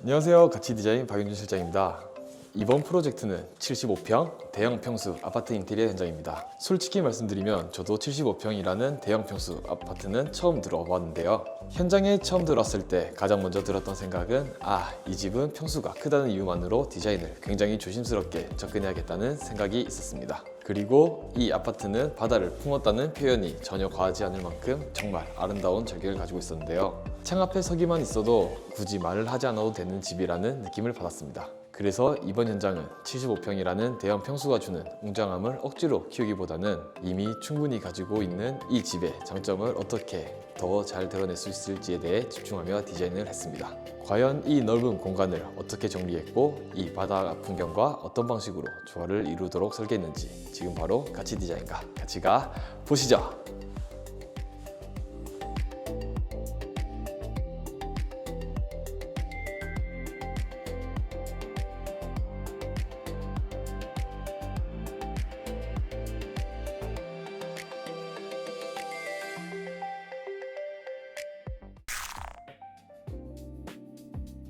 안녕하세요. 가치디자인 박윤준 실장입니다. 이번 프로젝트는 75평 대형 평수 아파트 인테리어 현장입니다. 솔직히 말씀드리면 저도 75평이라는 대형 평수 아파트는 처음 들어봤는데요. 현장에 처음 들어왔을 때 가장 먼저 들었던 생각은 이 집은 평수가 크다는 이유만으로 디자인을 굉장히 조심스럽게 접근해야겠다는 생각이 있었습니다. 그리고 이 아파트는 바다를 품었다는 표현이 전혀 과하지 않을 만큼 정말 아름다운 절경을 가지고 있었는데요. 창 앞에 서기만 있어도 굳이 말을 하지 않아도 되는 집이라는 느낌을 받았습니다. 그래서 이번 현장은 75평이라는 대형 평수가 주는 웅장함을 억지로 키우기보다는 이미 충분히 가지고 있는 이 집의 장점을 어떻게 더 잘 드러낼 수 있을지에 대해 집중하며 디자인을 했습니다. 과연 이 넓은 공간을 어떻게 정리했고 이 바다 풍경과 어떤 방식으로 조화를 이루도록 설계했는지 지금 바로 가치 디자인과 같이 가 보시죠.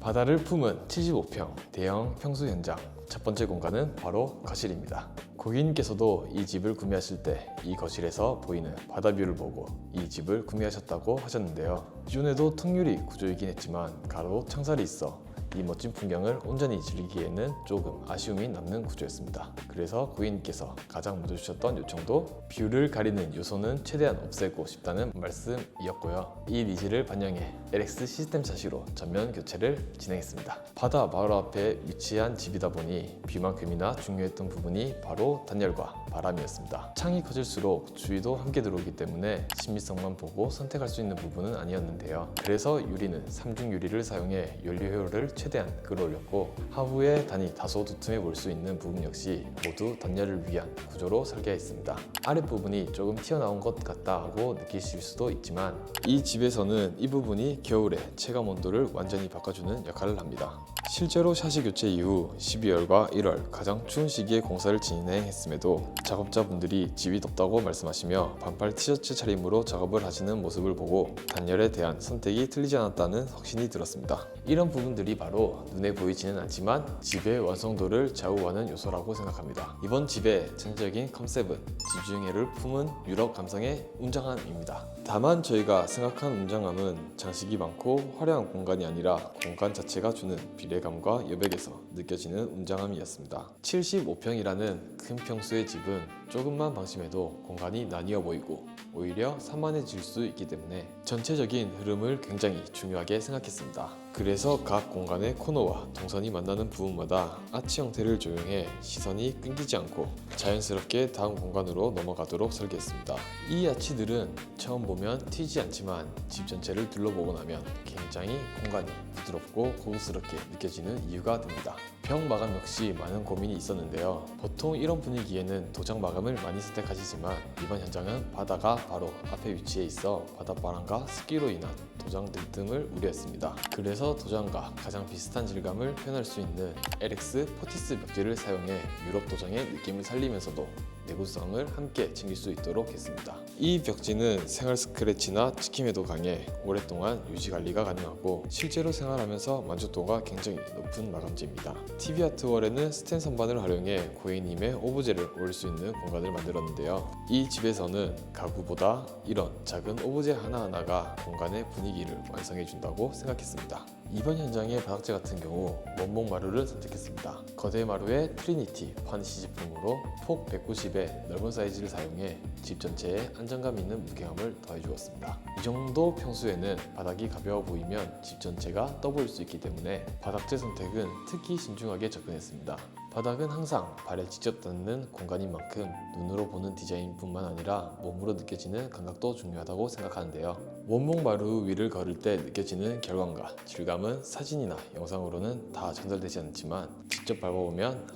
바다를 품은 75평 대형 평수 현장 첫 번째 공간은 바로 거실입니다. 고객님께서도 이 집을 구매하실 때 이 거실에서 보이는 바다뷰를 보고 이 집을 구매하셨다고 하셨는데요. 기존에도 통유리 구조이긴 했지만 가로 창살이 있어 이 멋진 풍경을 온전히 즐기기에는 조금 아쉬움이 남는 구조였습니다. 그래서 고객님께서 가장 먼저 주셨던 요청도 뷰를 가리는 요소는 최대한 없애고 싶다는 말씀이었고요. 이 니즈를 반영해 LX 시스템 샤시로 전면 교체를 진행했습니다. 바다 바로 앞에 위치한 집이다 보니 뷰만큼이나 중요했던 부분이 바로 단열과 바람이었습니다. 창이 커질수록 주위도 함께 들어오기 때문에 친밀성만 보고 선택할 수 있는 부분은 아니었는데요. 그래서 유리는 3중 유리를 사용해 연료 효율을 최대한 끌어올렸고 하부에 단이 다소 두툼해 보일 수 있는 부분 역시 모두 단열을 위한 구조로 설계했습니다. 아랫부분이 조금 튀어나온 것 같다 하고 느끼실 수도 있지만 이 집에서는 이 부분이 겨울에 체감 온도를 완전히 바꿔주는 역할을 합니다. 실제로 샤시 교체 이후 12월과 1월 가장 추운 시기에 공사를 진행했음에도 작업자분들이 집이 덥다고 말씀하시며 반팔 티셔츠 차림으로 작업을 하시는 모습을 보고 단열에 대한 선택이 틀리지 않았다는 확신이 들었습니다. 이런 부분들이 바로 눈에 보이지는 않지만 집의 완성도를 좌우하는 요소라고 생각합니다. 이번 집의 전체적인 컨셉은 지중해를 품은 유럽 감성의 웅장함입니다. 다만 저희가 생각한 웅장함은 장식이 많고 화려한 공간이 아니라 공간 자체가 주는 비례감과 여백에서 느껴지는 웅장함이었습니다. 75평이라는 큰 평수의 집은 조금만 방심해도 공간이 나뉘어 보이고 오히려 산만해질 수 있기 때문에 전체적인 흐름을 굉장히 중요하게 생각했습니다. 그래서 각 공간의 코너와 동선이 만나는 부분마다 아치 형태를 조용해 시선이 끊기지 않고 자연스럽게 다음 공간으로 넘어가도록 설계했습니다. 이 아치들은 처음 보면 튀지 않지만 집 전체를 둘러보고 나면 굉장히 공간이 부드럽고 고급스럽게 느껴지는 이유가 됩니다. 벽 마감 역시 많은 고민이 있었는데요. 보통 이런 분위기에는 도장 마감을 많이 선택하시지만 이번 현장은 바다가 바로 앞에 위치해 있어 바닷바람과 습기로 인한 도장 들뜸을 우려했습니다. 그래서 도장과 가장 비슷한 질감을 표현할 수 있는 LX 포티스 벽지를 사용해 유럽 도장의 느낌을 살리면서도 내구성을 함께 챙길 수 있도록 했습니다. 이 벽지는 생활 스크래치나 찍힘에도 강해 오랫동안 유지 관리가 가능하고 실제로 생활하면서 만족도가 굉장히 높은 마감재입니다. TV 아트 월에는 스텐 선반을 활용해 고객님의 오브제를 올릴 수 있는 공간을 만들었는데요. 이 집에서는 가구보다 이런 작은 오브제 하나하나가 공간의 분위기를 완성해 준다고 생각했습니다. 이번 현장의 바닥재 같은 경우 원목 마루를 선택했습니다. 거대 마루에 트리니티 파니시 제품으로 폭 190의 넓은 사이즈를 사용해 집 전체에 안정감 있는 무게감을 더해주었습니다. 이 정도 평수에는 바닥이 가벼워 보이면 집 전체가 떠 보일 수 있기 때문에 바닥재 선택은 특히 신중하게 접근했습니다. 바닥은 항상 발에 직접 닿는 공간인 만큼 눈으로 보는 디자인뿐만 아니라 몸으로 느껴지는 감각도 중요하다고 생각하는데요. 원목 마루 위를 걸을 때 느껴지는 결감과 질감은 사진이나 영상으로는 다 전달되지 않지만 직접 밟아보면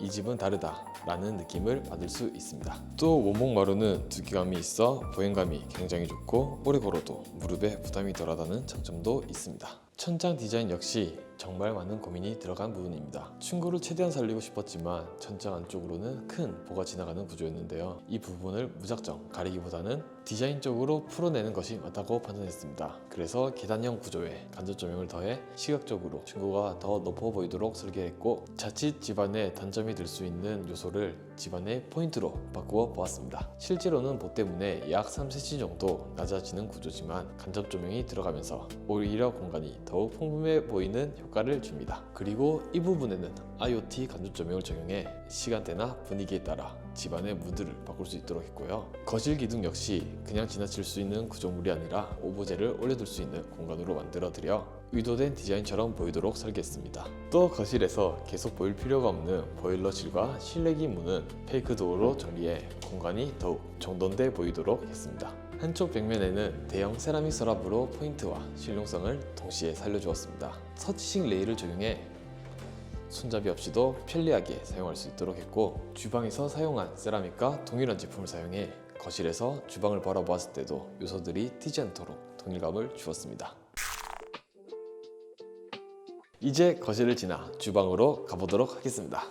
이 집은 다르다 라는 느낌을 받을 수 있습니다. 또 원목 마루는 두께감이 있어 보행감이 굉장히 좋고 오래 걸어도 무릎에 부담이 덜하다는 장점도 있습니다. 천장 디자인 역시 정말 많은 고민이 들어간 부분입니다. 층고를 최대한 살리고 싶었지만 천장 안쪽으로는 큰 보가 지나가는 구조였는데요. 이 부분을 무작정 가리기보다는 디자인적으로 풀어내는 것이 맞다고 판단했습니다. 그래서 계단형 구조에 간접 조명을 더해 시각적으로 층고가 더 높아 보이도록 설계했고, 자칫 집안에 단점이 될 수 있는 요소를 집안의 포인트로 바꾸어 보았습니다. 실제로는 보 때문에 약 3cm 정도 낮아지는 구조지만 간접 조명이 들어가면서 오히려 공간이 더욱 풍부해 보이는 효과를 줍니다. 그리고 이 부분에는 IoT 간접 조명을 적용해 시간대나 분위기에 따라 집안의 무드를 바꿀 수 있도록 했고요. 거실 기둥 역시 그냥 지나칠 수 있는 구조물이 아니라 오브제를 올려둘 수 있는 공간으로 만들어 드려 의도된 디자인처럼 보이도록 설계했습니다. 또 거실에서 계속 보일 필요가 없는 보일러실과 실내기 문은 페이크 도어로 정리해 공간이 더욱 정돈돼 보이도록 했습니다. 한쪽 벽면에는 대형 세라믹 서랍으로 포인트와 실용성을 동시에 살려주었습니다. 터치식 레일을 적용해 손잡이 없이도 편리하게 사용할 수 있도록 했고, 주방에서 사용한 세라믹과 동일한 제품을 사용해 거실에서 주방을 바라보았을 때도 요소들이 튀지 않도록 통일감을 주었습니다. 이제 거실을 지나 주방으로 가보도록 하겠습니다.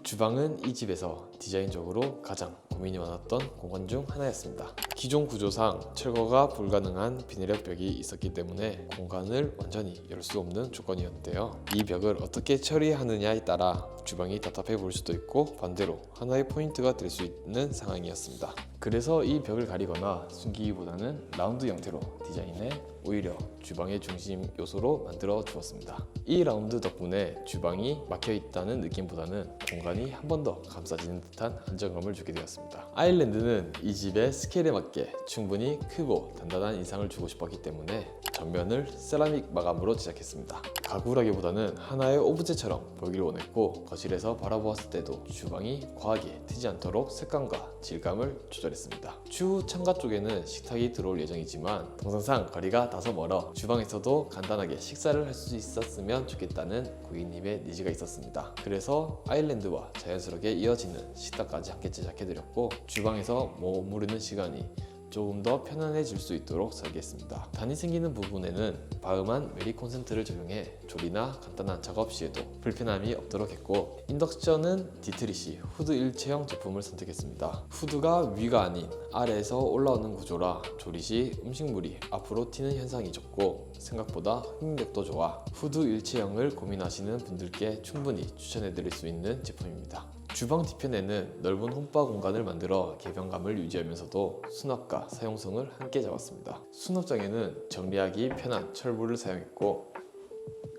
주방은 이 집에서 디자인적으로 가장 고민이 많았던 공간 중 하나였습니다. 기존 구조상 철거가 불가능한 비내력 벽이 있었기 때문에 공간을 완전히 열 수 없는 조건이었는데요. 이 벽을 어떻게 처리하느냐에 따라 주방이 답답해 보일 수도 있고 반대로 하나의 포인트가 될 수 있는 상황이었습니다. 그래서 이 벽을 가리거나 숨기기보다는 라운드 형태로 디자인해 오히려 주방의 중심 요소로 만들어 주었습니다. 이 라운드 덕분에 주방이 막혀 있다는 느낌보다는 공간이 한 번 더 감싸지는 듯한 안정감을 주게 되었습니다. 아일랜드는 이 집의 스케일에 맞게 충분히 크고 단단한 인상을 주고 싶었기 때문에 전면을 세라믹 마감으로 제작했습니다. 가구라기보다는 하나의 오브제처럼 보기를 원했고, 거실에서 바라보았을 때도 주방이 과하게 튀지 않도록 색감과 질감을 조절했습니다. 추후 창가 쪽에는 식탁이 들어올 예정이지만 동선상 거리가 다소 멀어 주방에서도 간단하게 식사를 할 수 있었으면 좋겠다는 고객님의 니즈가 있었습니다. 그래서 아일랜드와 자연스럽게 이어지는 식탁까지 함께 제작해드렸고, 주방에서 머무르는 시간이 조금 더 편안해질 수 있도록 설계했습니다. 단이 생기는 부분에는 바음한 메리 콘센트를 적용해 조리나 간단한 작업 시에도 불편함이 없도록 했고, 인덕션은 디트리시 후드 일체형 제품을 선택했습니다. 후드가 위가 아닌 아래에서 올라오는 구조라 조리 시 음식물이 앞으로 튀는 현상이 적고 생각보다 흡입력도 좋아 후드 일체형을 고민하시는 분들께 충분히 추천해드릴 수 있는 제품입니다. 주방 뒤편에는 넓은 홈바 공간을 만들어 개방감을 유지하면서도 수납과 사용성을 함께 잡았습니다. 수납장에는 정리하기 편한 철부를 사용했고,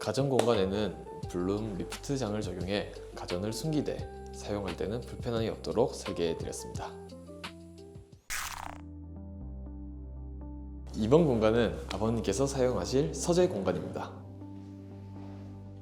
가전 공간에는 블룸 리프트장을 적용해 가전을 숨기되 사용할 때는 불편함이 없도록 설계해 드렸습니다. 이번 공간은 아버님께서 사용하실 서재 공간입니다.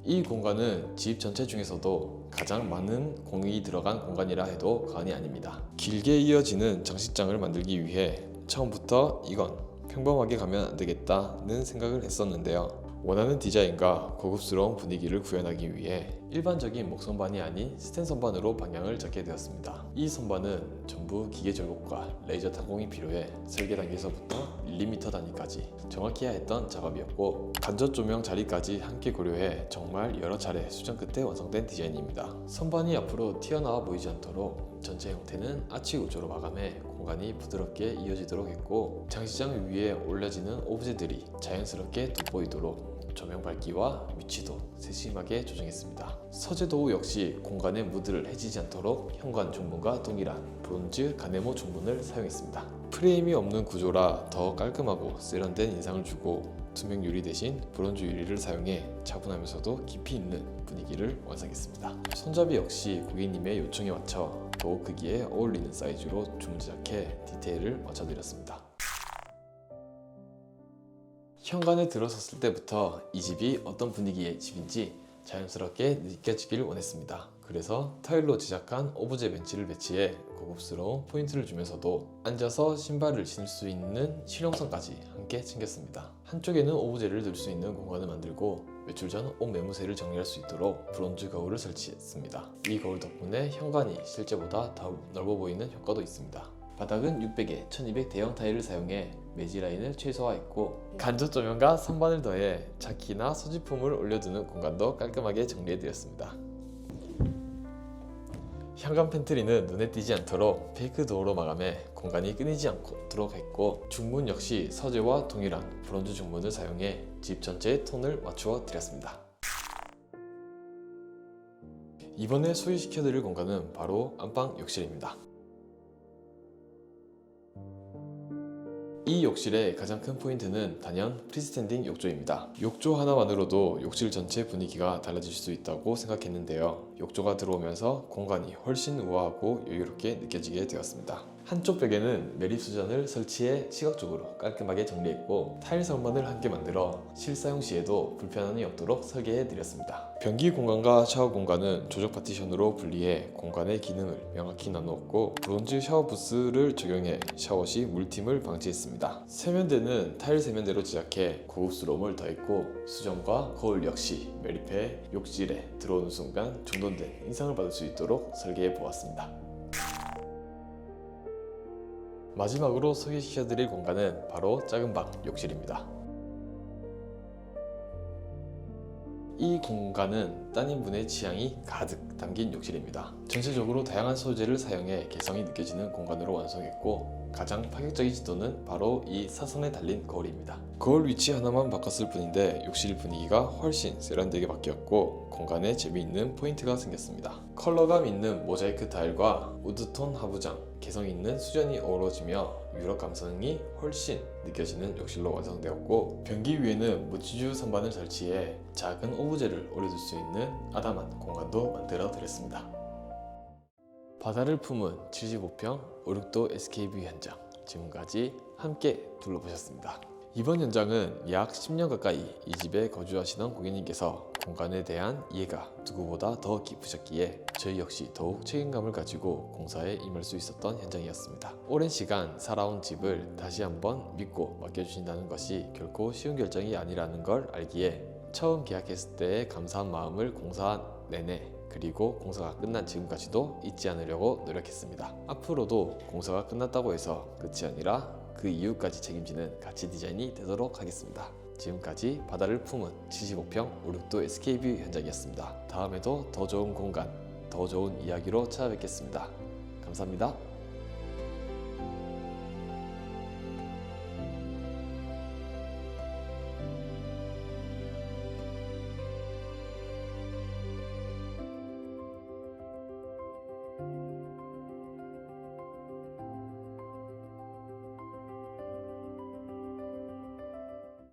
이 공간은 집 전체 중에서도 가장 많은 공이 들어간 공간이라 해도 과언이 아닙니다. 길게 이어지는 장식장을 만들기 위해 처음부터 이건 평범하게 가면 안 되겠다는 생각을 했었는데요. 원하는 디자인과 고급스러운 분위기를 구현하기 위해 일반적인 목 선반이 아닌 스텐 선반으로 방향을 잡게 되었습니다. 이 선반은 전부 기계 절곡과 레이저 탄공이 필요해 설계 단계에서부터 1mm 단위까지 정확히 해야 했던 작업이었고, 간접 조명 자리까지 함께 고려해 정말 여러 차례 수정 끝에 완성된 디자인입니다. 선반이 앞으로 튀어나와 보이지 않도록 전체 형태는 아치 구조로 마감해 공간이 부드럽게 이어지도록 했고, 장식장 위에 올려지는 오브제들이 자연스럽게 돋보이도록 조명 밝기와 위치도 세심하게 조정했습니다. 서재 도우 역시 공간의 무드를 해치지 않도록 현관 중문과 동일한 브론즈 가네모 중문을 사용했습니다. 프레임이 없는 구조라 더 깔끔하고 세련된 인상을 주고, 투명 유리 대신 브론즈 유리를 사용해 차분하면서도 깊이 있는 분위기를 완성했습니다. 손잡이 역시 고객님의 요청에 맞춰 도어 크기에 어울리는 사이즈로 주문 제작해 디테일을 맞춰드렸습니다. 현관에 들어섰을 때부터 이 집이 어떤 분위기의 집인지 자연스럽게 느껴지길 원했습니다. 그래서 타일로 제작한 오브제 벤치를 배치해 고급스러운 포인트를 주면서도 앉아서 신발을 신을 수 있는 실용성까지 함께 챙겼습니다. 한쪽에는 오브제를 둘 수 있는 공간을 만들고 외출 전 옷 매무새를 정리할 수 있도록 브론즈 거울을 설치했습니다. 이 거울 덕분에 현관이 실제보다 더 넓어 보이는 효과도 있습니다. 바닥은 600에 1200 대형 타일을 사용해 매지 라인을 최소화했고, 간접 조명과 선반을 더해 차키나 소지품을 올려두는 공간도 깔끔하게 정리해드렸습니다. 현관 팬트리는 눈에 띄지 않도록 페이크 도어로 마감해 공간이 끊이지 않도록 했고, 중문 역시 서재와 동일한 브론즈 중문을 사용해 집 전체의 톤을 맞추어 드렸습니다. 이번에 소개시켜드릴 공간은 바로 안방 욕실입니다. 이 욕실의 가장 큰 포인트는 단연 프리스탠딩 욕조입니다. 욕조 하나만으로도 욕실 전체 분위기가 달라질 수 있다고 생각했는데요. 욕조가 들어오면서 공간이 훨씬 우아하고 여유롭게 느껴지게 되었습니다. 한쪽 벽에는 매립 수전을 설치해 시각적으로 깔끔하게 정리했고, 타일 선반을 함께 만들어 실사용 시에도 불편함이 없도록 설계해 드렸습니다. 변기 공간과 샤워 공간은 조적 파티션으로 분리해 공간의 기능을 명확히 나누었고, 브론즈 샤워 부스를 적용해 샤워 시 물팀을 방지했습니다. 세면대는 타일 세면대로 제작해 고급스러움을 더했고, 수전과 거울 역시 매립해 욕실에 들어오는 순간 정돈된 인상을 받을 수 있도록 설계해 보았습니다. 마지막으로 소개시켜드릴 공간은 바로 작은 방 욕실입니다. 이 공간은 따님분의 취향이 가득 담긴 욕실입니다. 전체적으로 다양한 소재를 사용해 개성이 느껴지는 공간으로 완성했고, 가장 파격적인 지도는 바로 이 사선에 달린 거울입니다. 거울 위치 하나만 바꿨을 뿐인데 욕실 분위기가 훨씬 세련되게 바뀌었고, 공간에 재미있는 포인트가 생겼습니다. 컬러감 있는 모자이크 타일과 우드톤 하부장, 개성 있는 수전이 어우러지며 유럽 감성이 훨씬 느껴지는 욕실로 완성되었고, 변기 위에는 무치주 선반을 설치해 작은 오브제를 올려둘 수 있는 아담한 공간도 만들어 드렸습니다. 바다를 품은 75평 5륙도 SK뷰 현장, 지금까지 함께 둘러보셨습니다. 이번 현장은 약 10년 가까이 이 집에 거주하시던 고객님께서 공간에 대한 이해가 누구보다 더 깊으셨기에 저희 역시 더욱 책임감을 가지고 공사에 임할 수 있었던 현장이었습니다. 오랜 시간 살아온 집을 다시 한번 믿고 맡겨주신다는 것이 결코 쉬운 결정이 아니라는 걸 알기에 처음 계약했을 때의 감사한 마음을 공사 내내, 그리고 공사가 끝난 지금까지도 잊지 않으려고 노력했습니다. 앞으로도 공사가 끝났다고 해서 끝이 아니라 그 이후까지 책임지는 가치 디자인이 되도록 하겠습니다. 지금까지 바다를 품은 75평 5륙도 SK뷰 현장이었습니다. 다음에도 더 좋은 공간, 더 좋은 이야기로 찾아뵙겠습니다. 감사합니다.